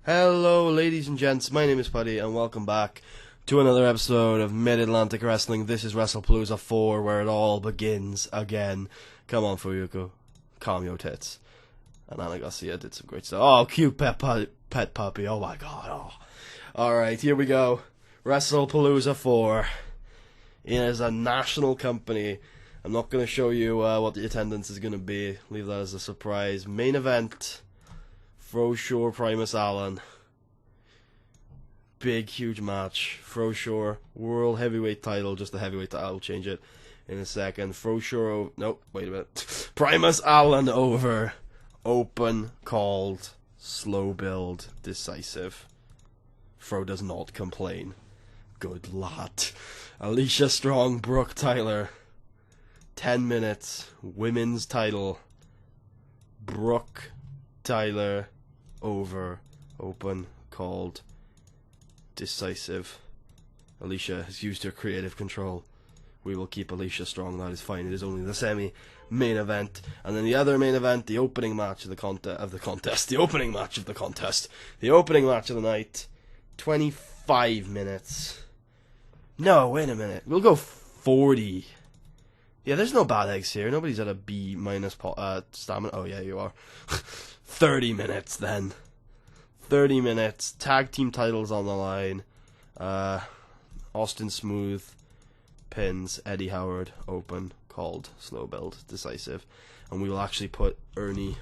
Hello ladies and gents, my name is Putty and welcome back to another episode of Mid-Atlantic Wrestling. This is Wrestlepalooza 4 where it all begins again. Come on Fuyuko, calm your tits. And Anna Garcia did some great stuff. Oh, cute pet puppy, oh my god. Oh. Alright, here we go. Wrestlepalooza 4. It is a national company. I'm not going to show you what the attendance is going to be. Leave that as a surprise. Main event. Fro Sure, Primus Allen. Big, huge match. Fro Sure, World Heavyweight title. Just the heavyweight title. I'll change it in a second. Fro Sure. Nope, wait a minute. Primus Allen over. Open, called, slow build, decisive. Fro does not complain. Good lad. Alicia Strong, Brooke Tyler. 10 minutes. Women's title. Brooke Tyler. Over, open, called, decisive. Alicia has used her creative control. We will keep Alicia strong, that is fine. It is only the semi-main event. And then the other main event, the opening match of the contest. The opening match of the contest. The opening match of the night. 25 minutes. No, wait a minute. We'll go 40. Yeah, there's no bad eggs here. Nobody's at a B minus stamina. Oh, yeah, you are. 30 minutes, then. 30 minutes. Tag team titles on the line. Austin Smooth pins Eddie Howard. Open, called, slow build, decisive. And we will actually put Ernie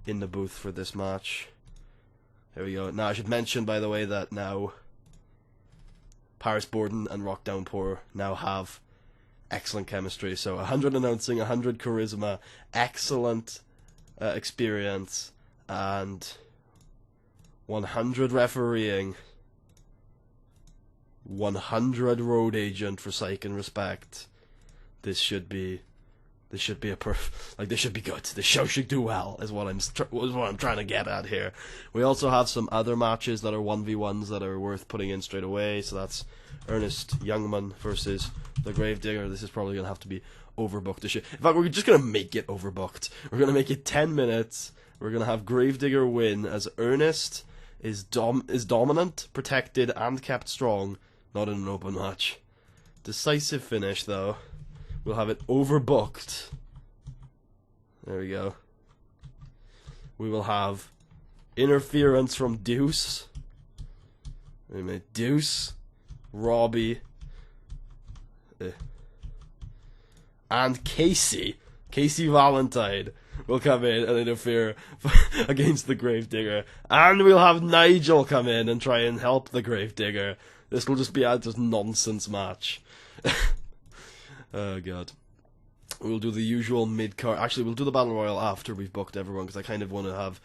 in the booth for this match. There we go. Now, I should mention, by the way, that now Paris Borden and Rock Downpour now have excellent chemistry. So 100 announcing, 100 charisma, excellent experience, and 100 refereeing, 100 road agent for psych and respect. This should be a this should be good. This show should do well, is what I'm trying to get at here. We also have some other matches that are 1v1s that are worth putting in straight away. So that's Ernest Youngman versus the Gravedigger. This is probably gonna have to be overbooked. In fact, we're just gonna make it overbooked. We're gonna make it 10 minutes. We're gonna have Gravedigger win as Ernest is dominant, protected, and kept strong. Not in an open match. Decisive finish though. We'll have it overbooked. There we go. We will have interference from Deuce. Wait a minute. Deuce, Robbie, and Casey Valentine will come in and interfere against the Gravedigger. And we'll have Nigel come in and try and help the Gravedigger. This will just be a just nonsense match. Oh god. We'll do the usual mid-card. Actually, we'll do the Battle Royal after we've booked everyone, because I kind of want to have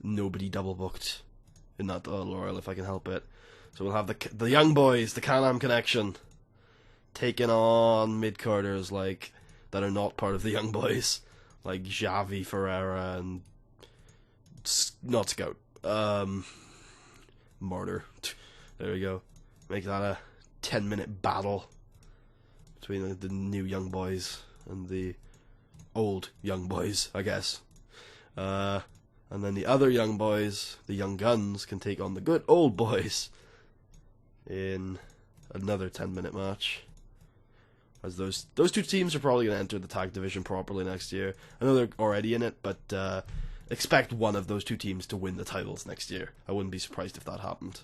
nobody double booked in that Battle Royal if I can help it. So we'll have the Young Boys, the Can-Am Connection, taking on mid-carders like that are not part of the Young Boys, like Javi Ferreira and not Scout. Martyr. There we go. Make that a 10-minute battle between the new Young Boys and the old Young Boys, I guess. And then the other Young Boys, the Young Guns, can take on the good old boys in another 10-minute match. As those two teams are probably going to enter the tag division properly next year. I know they're already in it, but expect one of those two teams to win the titles next year. I wouldn't be surprised if that happened.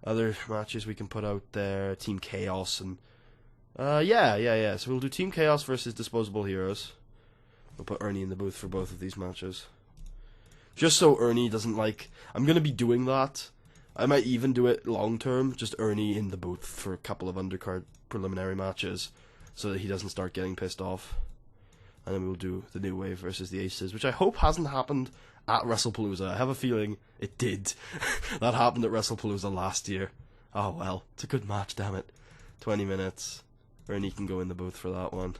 Other matches we can put out there, Team Chaos and yeah. So we'll do Team Chaos versus Disposable Heroes. We'll put Ernie in the booth for both of these matches. Just so Ernie doesn't I'm going to be doing that. I might even do it long term, just Ernie in the booth for a couple of undercard preliminary matches, so that he doesn't start getting pissed off. And then we'll do the New Wave versus the Aces, which I hope hasn't happened at Wrestlepalooza. I have a feeling it did. That happened at Wrestlepalooza last year. Oh well, it's a good match, damn it. 20 minutes. Ernie can go in the booth for that one.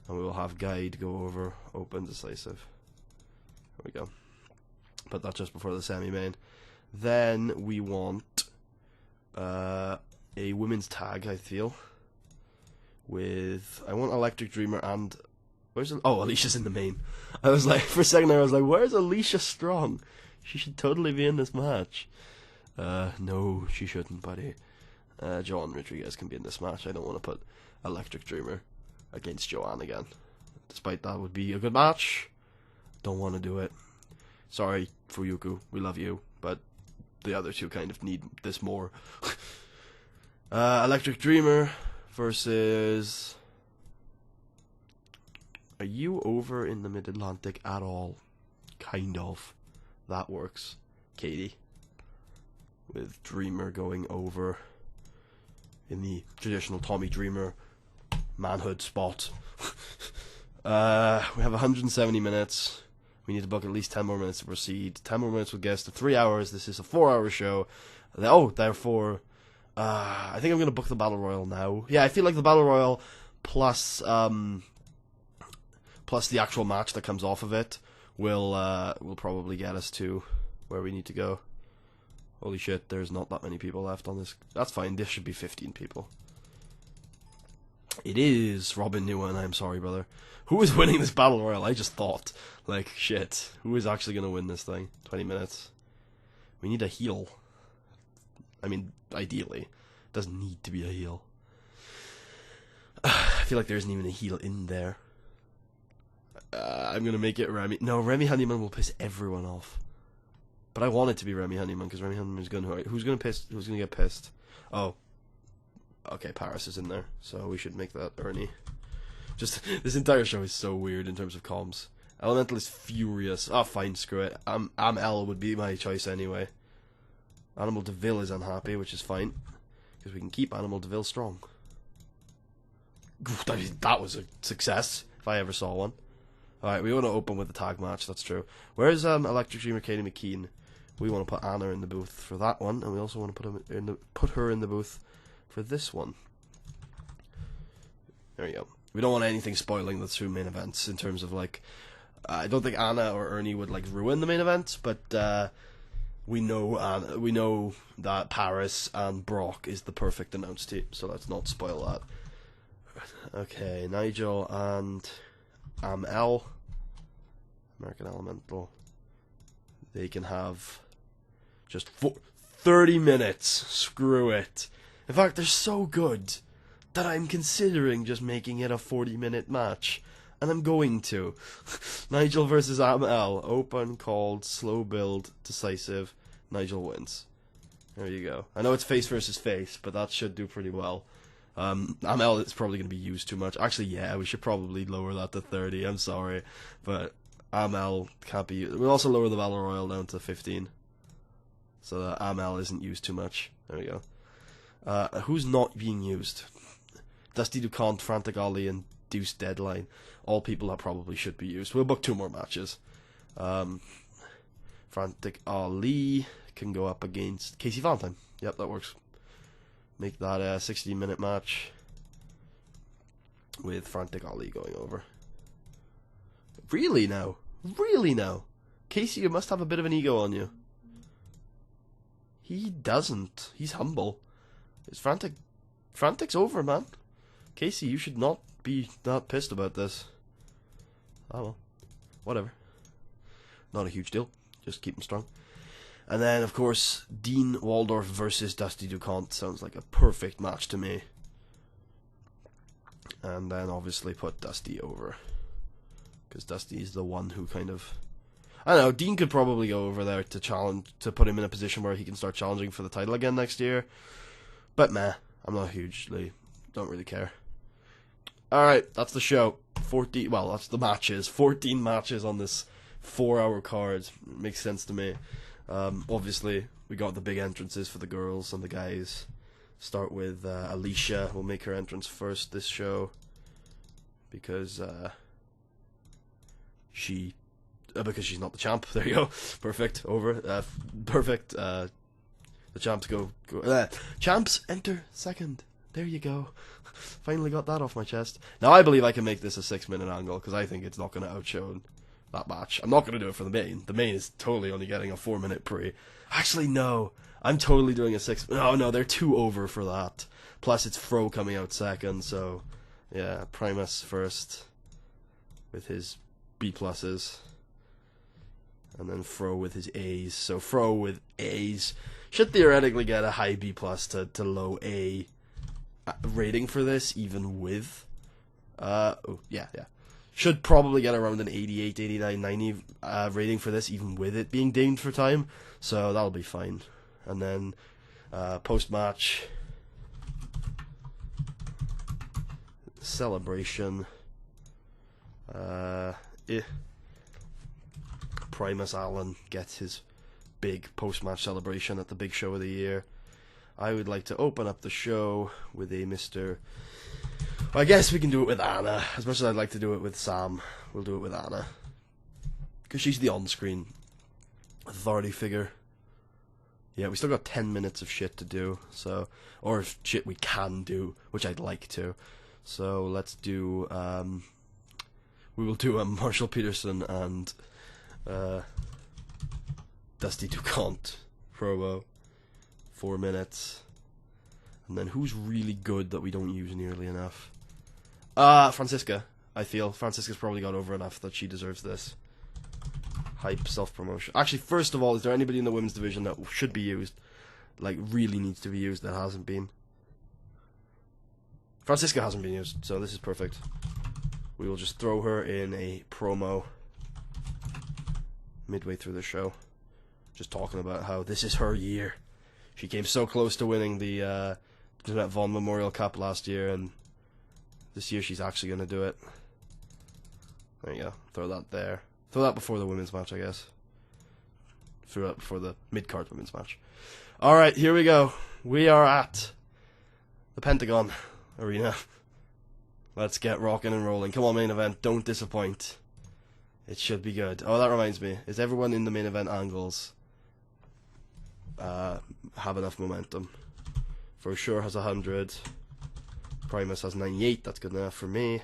And we will have Guide go over, open, decisive. There we go. Put that just before the semi-main. Then we want a women's tag, I feel. I want Electric Dreamer and Alicia's in the main. I was like, for a second there, I was like, where's Alicia Strong? She should totally be in this match. No, she shouldn't, buddy. Joanne Rodriguez can be in this match. I don't want to put Electric Dreamer against Joanne again. Despite that would be a good match. Don't want to do it. Sorry, Fuyuku, we love you, but the other two kind of need this more. Electric Dreamer versus... Are you over in the Mid-Atlantic at all? Kind of. That works. Katie. With Dreamer going over in the traditional Tommy Dreamer manhood spot. We have 170 minutes. We need to book at least 10 more minutes to proceed. 10 more minutes with guests to 3 hours. This is a 4-hour show. Therefore, I think I'm going to book the Battle Royal now. Yeah, I feel like the Battle Royal plus the actual match that comes off of it will probably get us to where we need to go. Holy shit, there's not that many people left on this. That's fine, this should be 15 people. It is Robin Newman, I'm sorry, brother. Who is winning this Battle Royal? I just thought. Like, shit. Who is actually going to win this thing? 20 minutes. We need a heel. I mean, ideally. It doesn't need to be a heel. I feel like there isn't even a heel in there. I'm going to make it Remy. No, Remy Honeyman will piss everyone off. But I want it to be Remy Honeyman, because Remy Honeyman is going to... Who's going to get pissed? Oh. Okay, Paris is in there, so we should make that Ernie. Just, this entire show is so weird in terms of comms. Elemental is furious. Oh, fine, screw it. L would be my choice anyway. Animal Deville is unhappy, which is fine, because we can keep Animal Deville strong. That was a success, if I ever saw one. Alright, we want to open with the tag match, that's true. Where's Electric Dreamer Katie McKean? We want to put Anna in the booth for that one, and we also want to put her in the booth for this one. There you go. We don't want anything spoiling the two main events in terms of, like, I don't think Anna or Ernie would, like, ruin the main event, but we know that Paris and Brock is the perfect announce team, so let's not spoil that. Okay, Nigel and L, American Elemental, they can have just 30 minutes. Screw it. In fact, they're so good that I'm considering just making it a 40-minute match. And I'm going to. Nigel versus L. Open, called, slow build, decisive. Nigel wins. There you go. I know it's face versus face, but that should do pretty well. Amel is probably going to be used too much. Actually, yeah, we should probably lower that to 30. I'm sorry. But Amel can't be used. We'll also lower the Battle Royal down to 15. So that Amel isn't used too much. There we go. Who's not being used? Dusty DuCont, Frantic Ali, and Deuce Deadline. All people that probably should be used. We'll book 2 more matches. Frantic Ali can go up against Casey Valentine. Yep, that works. Make that a 60-minute match with Frantic Ali going over. Really now? Really now? Casey, you must have a bit of an ego on you. He doesn't. He's humble. It's Frantic's over, man. Casey, you should not be that pissed about this. Oh well. Whatever. Not a huge deal. Just keep him strong. And then, of course, Dean Waldorf versus Dusty DuCont sounds like a perfect match to me. And then, obviously, put Dusty over. Because Dusty is the one who kind of... I don't know, Dean could probably go over there to challenge, to put him in a position where he can start challenging for the title again next year. But meh, I'm not hugely, don't really care. Alright, that's the show. That's the matches. 14 matches on this 4-hour card. Makes sense to me. Obviously, we got the big entrances for the girls and the guys. Start with Alicia. We'll make her entrance first this show. Because she's not the champ. There you go. Perfect. Over. Perfect. The champs go. Champs enter second. There you go. Finally got that off my chest. Now I believe I can make this a 6-minute angle because I think it's not going to outshow that match. I'm not going to do it for the main. The main is totally only getting a 4-minute pre. Actually, no. I'm totally doing a 6. No, they're 2 over for that. Plus, it's Fro coming out second, so yeah, Primus first with his B pluses. and then Fro with his A's. So Fro with A's should theoretically get a high B plus to low A rating for this, even with should probably get around an 88, 89, 90 rating for this, even with it being dinged for time. So that'll be fine. And then post match celebration. Primus Allen gets his big post-match celebration at the big show of the year. I would like to open up the show with a Mr. Well, I guess we can do it with Anna. As much as I'd like to do it with Sam, we'll do it with Anna. Because she's the on-screen authority figure. Yeah, we still got 10 minutes of shit to do, so, or shit we can do, which I'd like to. So let's do, we will do a Marshall Peterson and Dusty DuCont promo, 4 minutes. And then who's really good that we don't use nearly enough? Francisca. I feel Francisca's probably got over enough that she deserves this. Hype, self-promotion. Actually, first of all, is there anybody in the women's division that should be used? Like, really needs to be used that hasn't been? Francisca hasn't been used, so this is perfect. We will just throw her in a promo midway through the show. Just talking about how this is her year. She came so close to winning the Jeanette Vaughn Memorial Cup last year, and this year she's actually going to do it. There you go. Throw that there. Throw that before the women's match, I guess. Throw that before the mid-card women's match. Alright, here we go. We are at the Pentagon Arena. Let's get rocking and rolling. Come on, main event. Don't disappoint. It should be good. Oh, that reminds me. Is everyone in the main event angles have enough momentum? Fro Sure has 100. Primus has 98. That's good enough for me.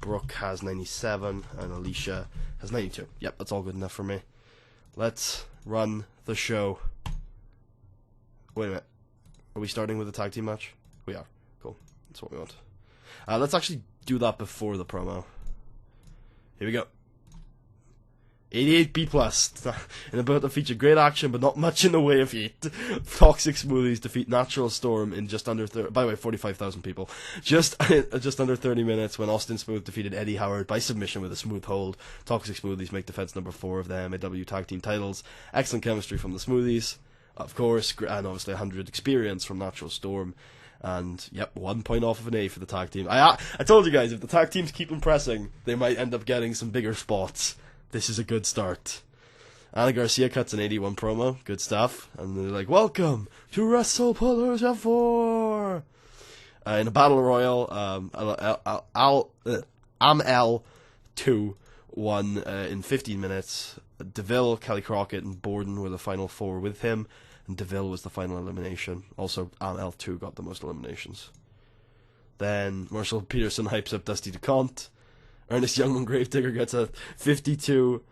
Brooke has 97. And Alicia has 92. Yep, that's all good enough for me. Let's run the show. Wait a minute. Are we starting with a tag team match? We are. Cool. That's what we want. Let's actually do that before the promo. Here we go. 88 B+, and about to feature great action, but not much in the way of heat. Toxic Smoothies defeat Natural Storm in just under 30, by the way, 45,000 people. Just under 30 minutes when Austin Smooth defeated Eddie Howard by submission with a smooth hold. Toxic Smoothies make defense number 4 of the MAW tag team titles. Excellent chemistry from the Smoothies, of course, and obviously 100 experience from Natural Storm. And, yep, 1 point off of an A for the tag team. I told you guys, if the tag teams keep impressing, they might end up getting some bigger spots. This is a good start. Anna Garcia cuts an 81 promo. Good stuff. And they're like, welcome to Wrestlepalooza 4! In a battle royal, Amel 2 won in 15 minutes. DeVille, Kelly Crockett, and Borden were the final 4 with him. And DeVille was the final elimination. Also, Amel 2 got the most eliminations. Then Marshall Peterson hypes up Dusty DuCont. Ernest Youngman Gravedigger gets a 52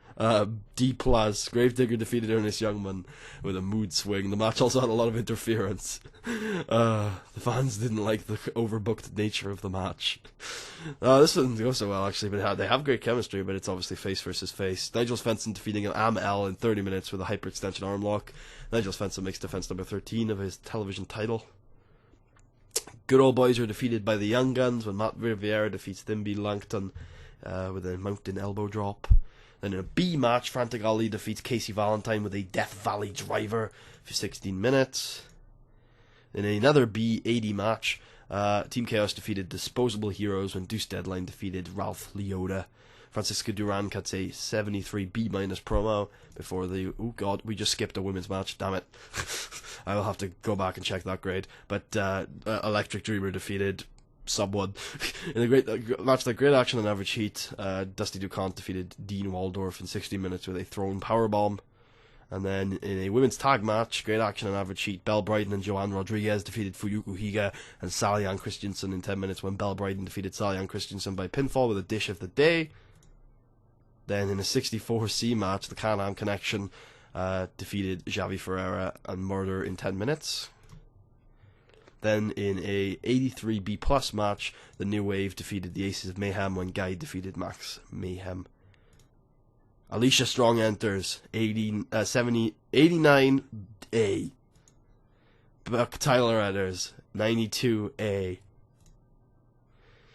D+. Gravedigger defeated Ernest Youngman with a mood swing. The match also had a lot of interference. The fans didn't like the overbooked nature of the match. This didn't go so well, actually, but they have great chemistry, but it's obviously face versus face. Nigel Svensson defeating Amel in 30 minutes with a hyperextension arm lock. Nigel Svensson makes defense number 13 of his television title. Good Old Boys are defeated by the Young Guns when Matt Riviera defeats Thimby Langton with a mountain elbow drop. Then in a B match, Frantic Ali defeats Casey Valentine with a Death Valley driver for 16 minutes. In another B80 match, Team Chaos defeated Disposable Heroes when Deuce Deadline defeated Ralph Leota. Francisca Duran cuts a 73 B- promo before the... Oh god, we just skipped a women's match, damn it. I will have to go back and check that grade. But Electric Dreamer defeated someone in a great match that great action and average heat. Dusty DuCont defeated Dean Waldorf in 60 minutes with a thrown powerbomb. And then in a women's tag match, great action and average heat, Belle Bryden and Joanne Rodriguez defeated Fuyuko Higa and Sally Ann Christensen in 10 minutes when Belle Bryden defeated Sally Ann Christensen by pinfall with a dish of the day. Then in a 64C match, the Can-Am Connection defeated Javi Ferreira and Murder in 10 minutes. Then in a 83B+ match, the New Wave defeated the Aces of Mayhem when Guy defeated Max Mayhem. Alicia Strong enters 89A. Buck Tyler enters 92A.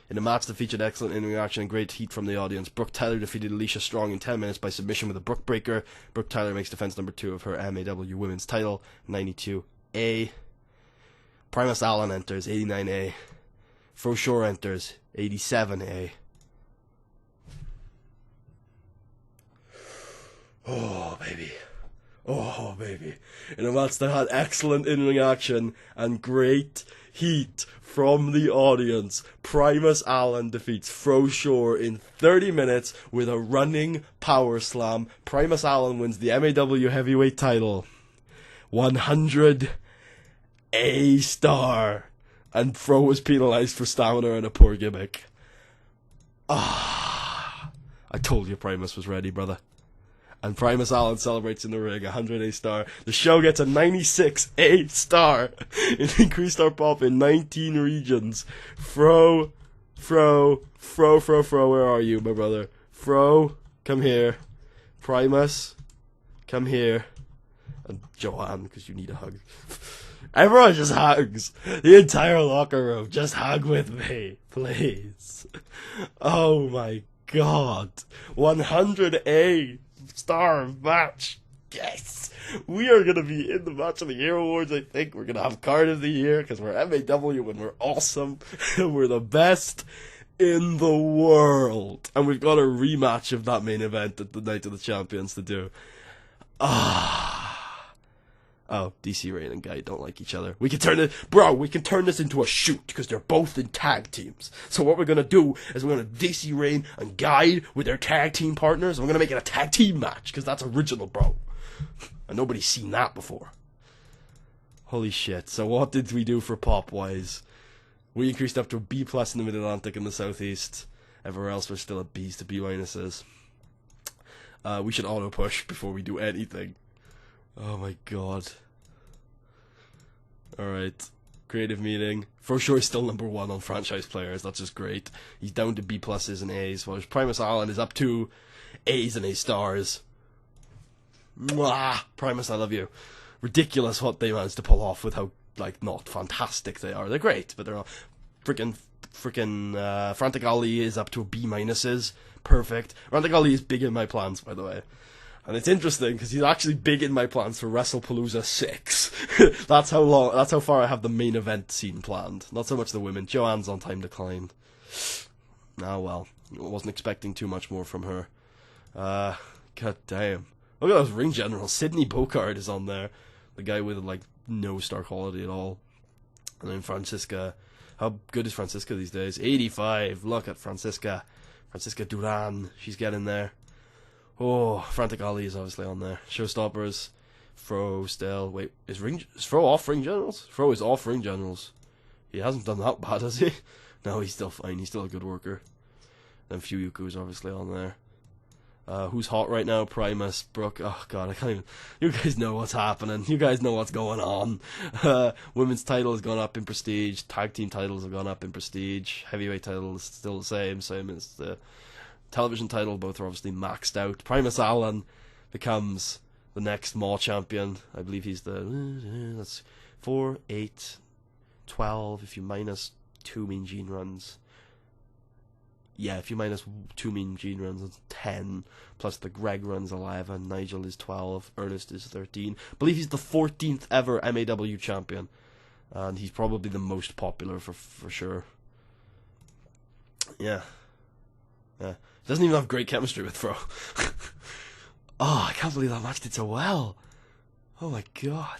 In a match that featured excellent in-ring action and great heat from the audience, Brooke Tyler defeated Alicia Strong in 10 minutes by submission with a Brook Breaker. Brooke Tyler makes defense number 2 of her MAW Women's title, 92A. Primus Allen enters 89A. Fro Sure enters 87A. Oh, baby. Oh, baby. In a match that had excellent in-ring action and great heat from the audience, Primus Allen defeats Fro Sure in 30 minutes with a running power slam. Primus Allen wins the MAW heavyweight title. 100 A star. And Fro was penalized for stamina and a poor gimmick. I told you Primus was ready, brother. And Primus Allen celebrates in the ring, 100 A star. The show gets a 96 A star. It increased our pop in 19 regions. Fro, where are you, my brother? Fro, come here. Primus, come here. And Joanne, because you need a hug. Everyone just hugs. The entire locker room, just hug with me, please. Oh my god. 100 A star match. Yes. We are going to be in the Match of the Year Awards, I think. We're going to have Card of the Year, because we're MAW and we're awesome. We're the best in the world. And we've got a rematch of that main event at the Night of the Champions to do. Oh, DC Rain and Guy don't like each other. We can turn this into a shoot, because they're both in tag teams. So what we're gonna do is we're gonna DC Rain and Guy with their tag team partners, and we're gonna make it a tag team match, because that's original, bro. And nobody's seen that before. Holy shit. So what did we do for pop-wise? We increased up to a B+ in the Mid-Atlantic and the Southeast. Everywhere else we're still at B's to B-. We should auto-push before we do anything. Oh my god. Alright. Creative meeting. For sure he's still number 1 on franchise players. That's just great. He's down to B+ and A's. While Primus Allen is up to A's and A stars. Mwah! Primus, I love you. Ridiculous what they managed to pull off with how, not fantastic they are. They're great, but they're all freaking Frantic Ali is up to a B-. Perfect. Frantic Ali is big in my plans, by the way. And it's interesting, because he's actually big in my plans for Wrestlepalooza 6. That's how far I have the main event scene planned. Not so much the women. Joanne's on time decline. Ah, well. I wasn't expecting too much more from her. God damn. Look at those ring generals. Sidney Bocard is on there. The guy with, no star quality at all. And then Francisca. How good is Francisca these days? 85. Look at Francisca. Francisca Duran. She's getting there. Oh, Frantic Ali is obviously on there. Showstoppers. Fro still. Wait, is Fro off Ring Generals? Fro is off Ring Generals. He hasn't done that bad, has he? No, he's still fine. He's still a good worker. Then Fuyuku's obviously on there. Who's hot right now? Primus, Brooke. Oh god, I can't even. You guys know what's happening. You guys know what's going on. Women's title has gone up in prestige. Tag team titles have gone up in prestige. Heavyweight title is still the same as the television title. Both are obviously maxed out. Primus Allen becomes the next Maw champion. I believe he's that's 4, 8, 12. If you minus 2 Mean Gene runs. Yeah, if you minus 2 Mean Gene runs, it's 10. Plus the Greg runs 11. Nigel is 12. Ernest is 13. I believe he's the 14th ever MAW champion. And he's probably the most popular for sure. Yeah. He doesn't even have great chemistry with Fro. Oh, I can't believe that match did so well. Oh my god.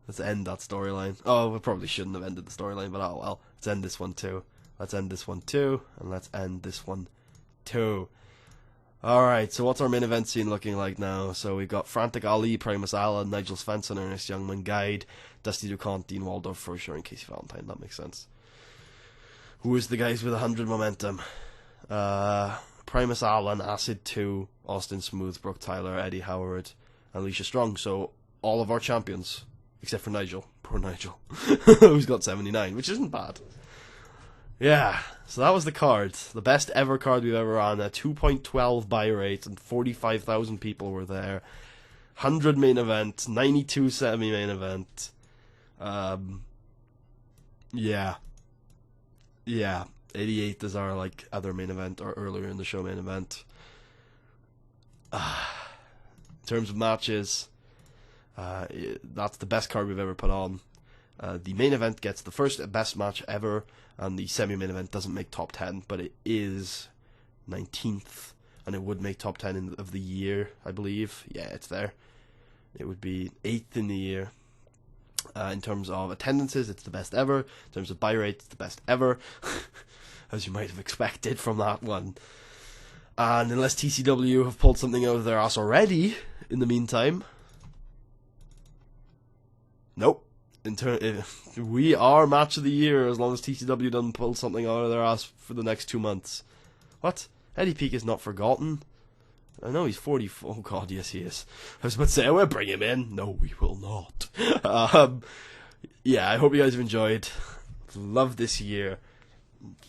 Let's end that storyline. Oh, we probably shouldn't have ended the storyline, but oh well. Let's end this one too. Let's end this one too, and let's end this one too. Alright, so what's our main event scene looking like now? So we've got Frantic Ali, Primus Allen, Nigel Svensson, Ernest Youngman, Guide, Dusty DuCont, Dean Waldorf, Fro Sure, and Casey Valentine. That makes sense. Who is the guys with 100 momentum? Primus Allen, Acid 2, Austin Smooth, Brooke Tyler, Eddie Howard, and Alicia Strong. So all of our champions, except for Nigel. Poor Nigel. Who's got 79, which isn't bad. Yeah, so that was the card. The best ever card we've ever run. A 2.12 buy rate and 45,000 people were there. 100 main event, 92 semi-main event. Yeah. 88 is our other main event, or earlier in the show main event. In terms of matches, that's the best card we've ever put on. The main event gets the first best match ever, and the semi-main event doesn't make top 10, but it is 19th, and it would make top 10 of the year, I believe. Yeah, it's there. It would be 8th in the year. In terms of attendances, it's the best ever. In terms of buy rate, it's the best ever, as you might have expected from that one. And unless TCW have pulled something out of their ass already, in the meantime, nope. We are match of the year as long as TCW doesn't pull something out of their ass for the next 2 months. What? Eddie Peak is not forgotten. I know he's 44. Oh god, yes he is. I was about to say, I will bring him in. No, we will not. Yeah, I hope you guys have enjoyed. Love this year.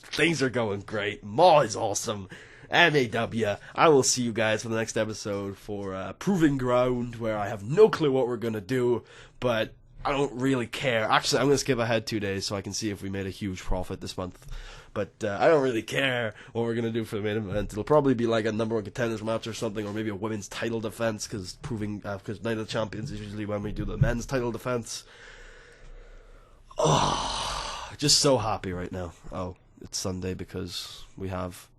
Things are going great. Maw is awesome. MAW. I will see you guys for the next episode for Proving Ground, where I have no clue what we're going to do, but I don't really care. Actually, I'm going to skip ahead 2 days so I can see if we made a huge profit this month. But I don't really care what we're going to do for the main event. It'll probably be like a number one contenders match or something, or maybe a women's title defense, because Night of the Champions is usually when we do the men's title defense. Oh, just so happy right now. Oh, it's Sunday because we have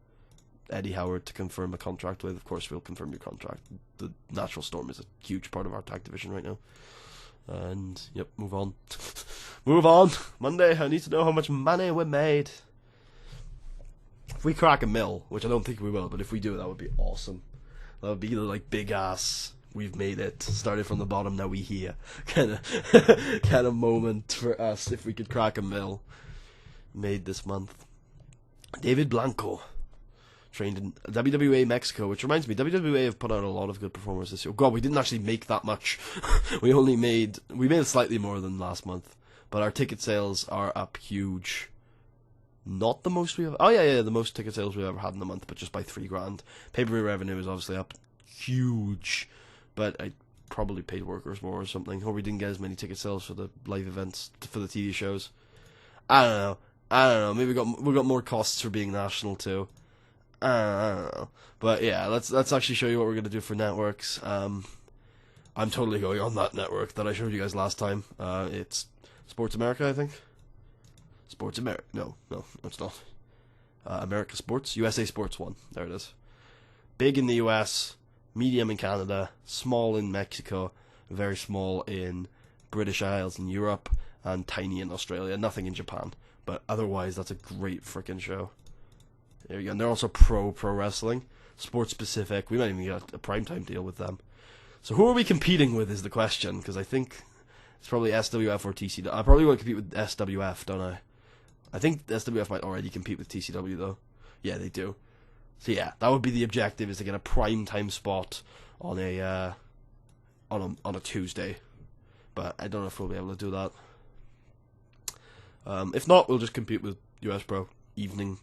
Eddie Howard to confirm a contract with. Of course, we'll confirm your contract. The Natural Storm is a huge part of our tag division right now. And, yep, move on. Move on! Monday, I need to know how much money we made. If we crack a mill, which I don't think we will, but if we do, that would be awesome. That would be the, big ass, we've made it, started from the bottom, now we here, kind of moment for us, if we could crack a mill. Made this month. David Blanco. Trained in WWA Mexico, which reminds me, WWA have put out a lot of good performers this year. God, we didn't actually make that much. we made slightly more than last month, but our ticket sales are up huge. Not the most we have. Oh yeah, the most ticket sales we've ever had in a month, but just by $3,000. Pay-per-view revenue is obviously up huge, but I probably paid workers more or something, or we didn't get as many ticket sales for the live events for the TV shows. I don't know. Maybe we got more costs for being national too. I don't know. But yeah, let's actually show you what we're gonna do for networks. I'm totally going on that network that I showed you guys last time. It's Sports America, I think. Sports America. No, it's not. America Sports, USA Sports 1. There it is. Big in the US, medium in Canada, small in Mexico, very small in British Isles and Europe, and tiny in Australia. Nothing in Japan. But otherwise, that's a great freaking show. There you go. And they're also pro wrestling, sports specific. We might even get a primetime deal with them. So who are we competing with is the question, because I think it's probably SWF or TCW. I probably want to compete with SWF, don't I? I think SWF might already compete with TCW though. Yeah, they do. So yeah, that would be the objective, is to get a primetime spot on a Tuesday. But I don't know if we'll be able to do that. If not, we'll just compete with US Pro evening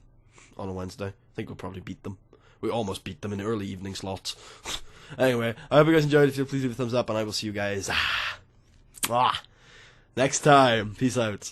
on a Wednesday. I think we'll probably beat them. We almost beat them in the early evening slots. Anyway, I hope you guys enjoyed. If you please leave a thumbs up, and I will see you guys next time. Peace out.